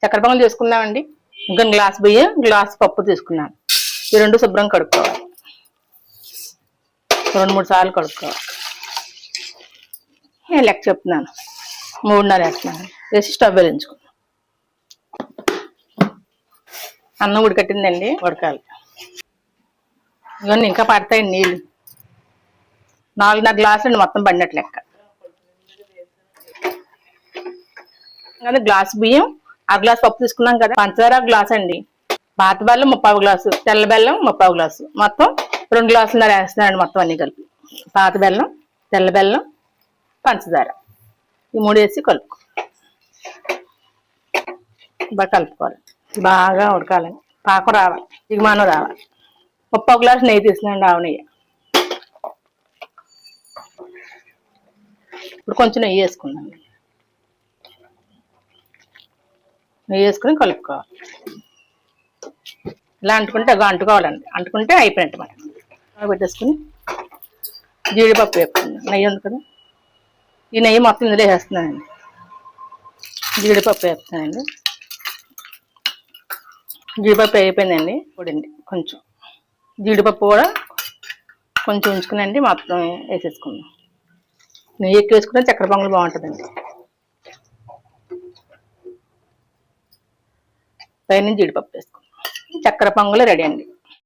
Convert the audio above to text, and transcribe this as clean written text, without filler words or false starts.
చక్కెర పొంగల్ చేసుకుందామండి. ఇంకా గ్లాస్ బియ్యం, గ్లాస్ పప్పు తీసుకున్నాను. ఈ రెండు శుభ్రం కడుక్కోవాలి. 2-3 సార్లు కడుక్కోవాలి. నేను లెక్క చెప్తున్నాను. 3:30 వేస్తున్నాను. వేసి స్టవ్ వెలిగించుకున్నాను. అన్నం ఉడికట్టిందండి, ఉడకాలి. ఇవన్నీ ఇంకా పడతాయి నీళ్ళు. 4:30 గ్లాసులు మొత్తం పడినట్లు లెక్క. అదే గ్లాస్ బియ్యం, 1 గ్లాస్ పప్పు తీసుకున్నాం కదా. పంచదార 1 గ్లాస్ అండి. పాత బెల్లం 30 గ్లాసు, తెల్ల బెల్లం 30 గ్లాసు, మొత్తం 2 గ్లాసులన్నర వేస్తున్నానండి. మొత్తం అన్ని కలిపి పాత బెల్లం, తెల్ల బెల్లం, పంచదార ఈ 3 వేసి కలుపుకో. బాగా కలుపుకోవాలి. బాగా ఉడకాలని, పాకం రావాలి, దిగుమానం రావాలి. 30 గ్లాసు నెయ్యి తీస్తున్నాండి, ఆవు నెయ్యి. ఇప్పుడు కొంచెం నెయ్యి వేసుకుందాం. నెయ్యి వేసుకుని కలుపుకోవాలి. ఇలా అంటుకుంటే అంటుకోవాలండి. అంటుకుంటే అయిపోయినట్టు. మనం పెట్టేసుకుని జీడిపప్పు వేపుకుందాం. నెయ్యి ఉంది కదా, ఈ నెయ్యి మొత్తం ఇందులో వేస్తున్నానండి. జీడిపప్పు వేస్తున్నానండి. జీడిపప్పు అయిపోయిందండి. పొడింది కొంచెం. జీడిపప్పు కూడా కొంచెం ఉంచుకునండి, మొత్తం వేసేసుకుందాం. నెయ్యి ఎక్కువ వేసుకుంటే చక్కెర పొంగల్ బాగుంటుందండి. పైన జీడిపప్పు వేసుకుందాం. చక్కెర పొంగల్ రెడీ అండి.